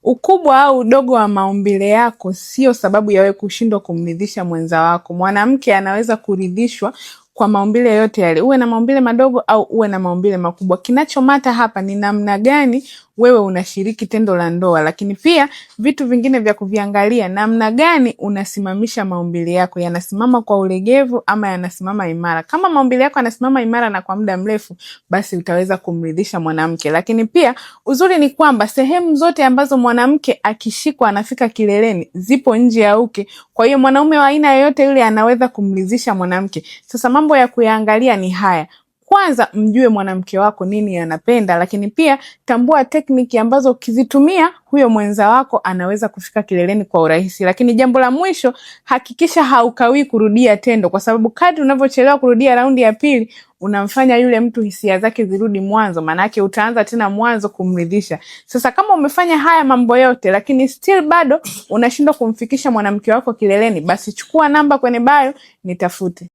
Ukubwa au udogo wa maumbile yako sio sababu ya wewe kushindwa kumridhisha mwenza wako. Mwanamke anaweza kuridhishwa kwa maumbile yote yale, uwe na maumbile madogo au uwe na maumbile makubwa. Kinachomata hapa ni namna gani wewe unashiriki tendo la ndoa, lakini pia vitu vingine vya kuviangalia, namna gani unasimamisha maumbile yako, yanasimama kwa ulegevu ama yanasimama imara. Kama maumbile yako yanasimama imara na kwa muda mrefu, basi utaweza kumridhisha mwanamke. Lakini pia uzuri ni kwamba sehemu zote ambazo mwanamke akishikwa anafika kileleni zipo nje ya uke. Kwa hiyo mwanaume wa aina yoyote yule anaweza kumridhisha mwanamke. Sasa mambo ya kuyaangalia ni haya. Kwanza mjue mwanamke wako nini anapenda, lakini pia tambua tekniki ambazo ukizitumia huyo mwenza wako anaweza kufika kileleni kwa urahisi. Lakini jambo la mwisho, hakikisha haukawii kurudia tendo, kwa sababu kadri unavyochelewa kurudia raundi ya pili unamfanya yule mtu hisia zake zirudi mwanzo, manake utaanza tena mwanzo kumridhisha. Sasa kama umefanya haya mambo yote lakini still bado unashindwa kumfikisha mwanamke wako kileleni, basi chukua namba kwenye bio nitafute.